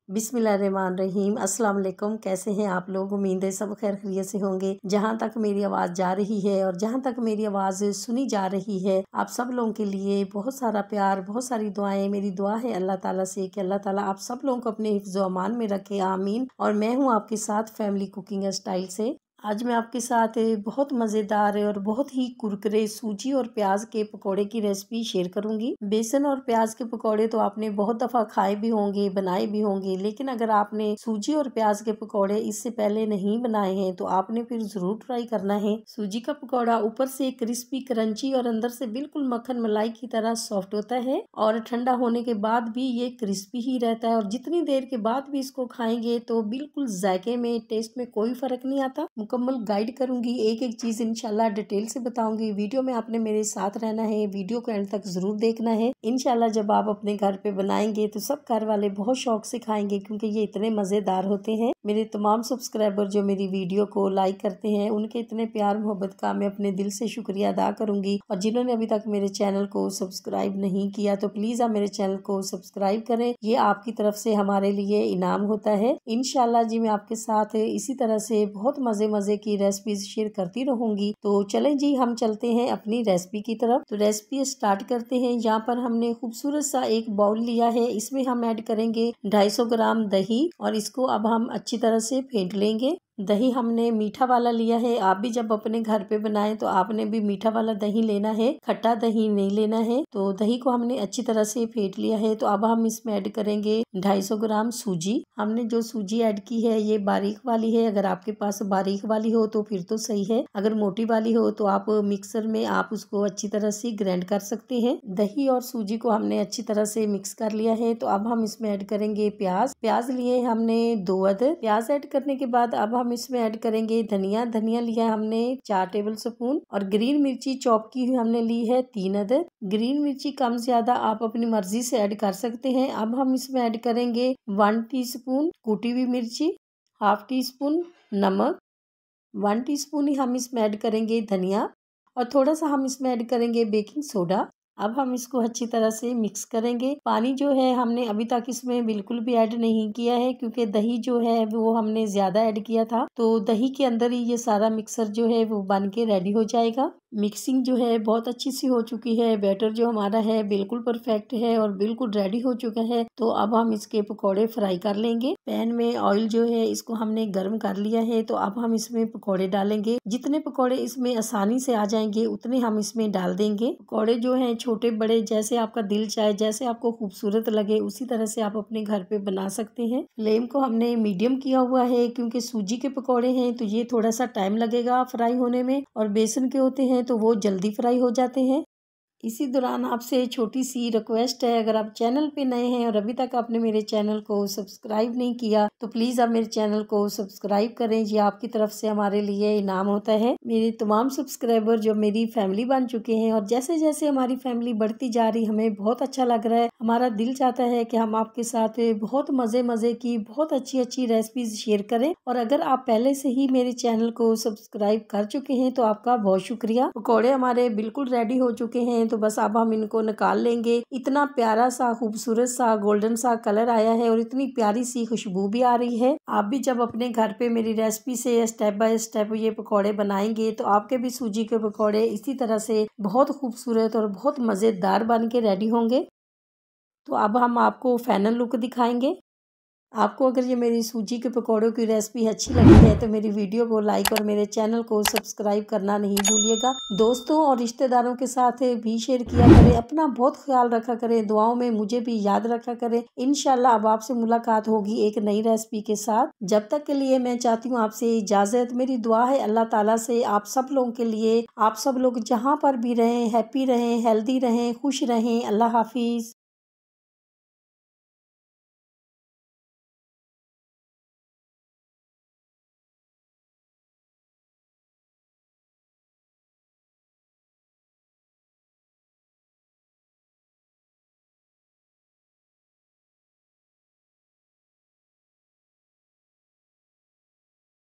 बिस्मिल्लाहिर्रहमानिर्रहीम। अस्सलाम वालेकुम। कैसे हैं आप लोग? उम्मीद है सब खैर खैरियत से होंगे। जहां तक मेरी आवाज़ जा रही है और जहां तक मेरी आवाज़ सुनी जा रही है, आप सब लोगों के लिए बहुत सारा प्यार, बहुत सारी दुआएं। मेरी दुआ है अल्लाह ताला से कि अल्लाह ताला आप सब लोगों को अपने हिफ्ज़ व अमान में रखे, आमीन। और मैं हूं आपके साथ फैमिली कुकिंग स्टाइल से। आज मैं आपके साथ बहुत मज़ेदार और बहुत ही कुरकुरे सूजी और प्याज के पकोड़े की रेसिपी शेयर करूंगी। बेसन और प्याज के पकोड़े तो आपने बहुत दफ़ा खाए भी होंगे, बनाए भी होंगे, लेकिन अगर आपने सूजी और प्याज के पकोड़े इससे पहले नहीं बनाए हैं तो आपने फिर ज़रूर ट्राई करना है। सूजी का पकोड़ा ऊपर से क्रिस्पी क्रंची और अंदर से बिल्कुल मक्खन मलाई की तरह सॉफ्ट होता है और ठंडा होने के बाद भी ये क्रिस्पी ही रहता है। और जितनी देर के बाद भी इसको खाएंगे तो बिल्कुल जायके में, टेस्ट में कोई फर्क नहीं आता। मुकम्मल गाइड करूंगी, एक एक चीज इंशाल्लाह डिटेल से बताऊंगी। वीडियो में आपने मेरे साथ रहना है, वीडियो को एंड तक जरूर देखना है। इंशाल्लाह जब आप अपने घर पे बनाएंगे तो सब घर वाले बहुत शौक से खाएंगे, क्योंकि ये इतने मजेदार होते हैं। मेरे तमाम सब्सक्राइबर जो मेरी वीडियो को लाइक करते हैं, उनके इतने प्यार मोहब्बत का मैं अपने दिल से शुक्रिया अदा करूंगी। और जिन्होंने अभी तक मेरे चैनल को सब्सक्राइब नहीं किया तो प्लीज आप मेरे चैनल को सब्सक्राइब करें, ये आपकी तरफ से हमारे लिए इनाम होता है। इंशाल्लाह जी मैं आपके साथ इसी तरह से बहुत मजे की रेसिपीज शेयर करती रहूंगी। तो चलें जी, हम चलते हैं अपनी रेसिपी की तरफ। तो रेसिपी स्टार्ट करते हैं। यहाँ पर हमने खूबसूरत सा एक बाउल लिया है, इसमें हम ऐड करेंगे 250 ग्राम दही और इसको अब हम अच्छी तरह से फेंट लेंगे। दही हमने मीठा वाला लिया है। आप भी जब अपने घर पे बनाएं तो आपने भी मीठा वाला दही लेना है, खट्टा दही नहीं लेना है। तो दही को हमने अच्छी तरह से फेंट लिया है। तो अब हम इसमें ऐड करेंगे 250 ग्राम सूजी। हमने जो सूजी ऐड की है ये बारीक वाली है। अगर आपके पास बारीक वाली हो तो फिर तो सही है, अगर मोटी वाली हो तो आप मिक्सर में आप उसको अच्छी तरह से ग्राइंड कर सकते हैं। दही और सूजी को हमने अच्छी तरह से मिक्स कर लिया है। तो अब हम इसमें ऐड करेंगे प्याज। प्याज लिए हमने 2 अदद। प्याज ऐड करने के बाद अब हम इसमें ऐड करेंगे धनिया। धनिया लिया हमने 4 टेबल स्पून और ग्रीन मिर्ची चॉप की हुई हमने ली है 3 अदद। ग्रीन मिर्ची कम ज्यादा आप अपनी मर्जी से ऐड कर सकते हैं। अब हम इसमें ऐड करेंगे 1 टीस्पून कुटी हुई मिर्ची, हाफ टी स्पून नमक, 1 टीस्पून ही हम इसमें ऐड करेंगे धनिया और थोड़ा सा हम इसमें ऐड करेंगे बेकिंग सोडा। अब हम इसको अच्छी तरह से मिक्स करेंगे। पानी जो है हमने अभी तक इसमें बिल्कुल भी ऐड नहीं किया है, क्योंकि दही जो है वो हमने ज्यादा ऐड किया था। तो दही के अंदर ही ये सारा मिक्सर जो है वो बन के रेडी हो जाएगा। मिक्सिंग जो है बहुत अच्छी सी हो चुकी है। बैटर जो हमारा है बिल्कुल परफेक्ट है और बिल्कुल रेडी हो चुका है। तो अब हम इसके पकौड़े फ्राई कर लेंगे। पैन में ऑयल जो है इसको हमने गर्म कर लिया है। तो अब हम इसमें पकौड़े डालेंगे। जितने पकौड़े इसमें आसानी से आ जाएंगे उतने हम इसमें डाल देंगे। पकौड़े जो है छोटे बड़े जैसे आपका दिल चाहे, जैसे आपको खूबसूरत लगे उसी तरह से आप अपने घर पे बना सकते हैं। फ्लेम को हमने मीडियम किया हुआ है, क्योंकि सूजी के पकौड़े हैं तो ये थोड़ा सा टाइम लगेगा फ्राई होने में, और बेसन के होते हैं तो वो जल्दी फ्राई हो जाते हैं। इसी दौरान आपसे छोटी सी रिक्वेस्ट है, अगर आप चैनल पे नए हैं और अभी तक आपने मेरे चैनल को सब्सक्राइब नहीं किया तो प्लीज़ आप मेरे चैनल को सब्सक्राइब करें। ये आपकी तरफ से हमारे लिए इनाम होता है। मेरे तमाम सब्सक्राइबर जो मेरी फैमिली बन चुके हैं और जैसे जैसे हमारी फैमिली बढ़ती जा रही हमें बहुत अच्छा लग रहा है। हमारा दिल चाहता है कि हम आपके साथ बहुत मज़े की बहुत अच्छी रेसिपीज शेयर करें। और अगर आप पहले से ही मेरे चैनल को सब्सक्राइब कर चुके हैं तो आपका बहुत शुक्रिया। पकौड़े हमारे बिल्कुल रेडी हो चुके हैं। तो बस अब हम इनको निकाल लेंगे। इतना प्यारा सा खूबसूरत सा गोल्डन सा कलर आया है और इतनी प्यारी सी खुशबू भी आ रही है। आप भी जब अपने घर पे मेरी रेसिपी से स्टेप बाय स्टेप ये पकौड़े बनाएंगे तो आपके भी सूजी के पकौड़े इसी तरह से बहुत खूबसूरत और बहुत मज़ेदार बन के रेडी होंगे। तो अब हम आपको फाइनल लुक दिखाएंगे। आपको अगर ये मेरी सूजी के पकौड़ों की रेसिपी अच्छी लगी है तो मेरी वीडियो को लाइक और मेरे चैनल को सब्सक्राइब करना नहीं भूलिएगा। दोस्तों और रिश्तेदारों के साथ भी शेयर किया करें। अपना बहुत ख्याल रखा करें, दुआओं में मुझे भी याद रखा करें। इंशाल्लाह अब आपसे मुलाकात होगी एक नई रेसिपी के साथ। जब तक के लिए मैं चाहती हूँ आपसे इजाज़त। मेरी दुआ है अल्लाह ताला से आप सब लोगों के लिए, आप सब लोग जहाँ पर भी रहें हैप्पी रहें, हेल्दी रहें, खुश रहें। अल्लाह हाफिज़।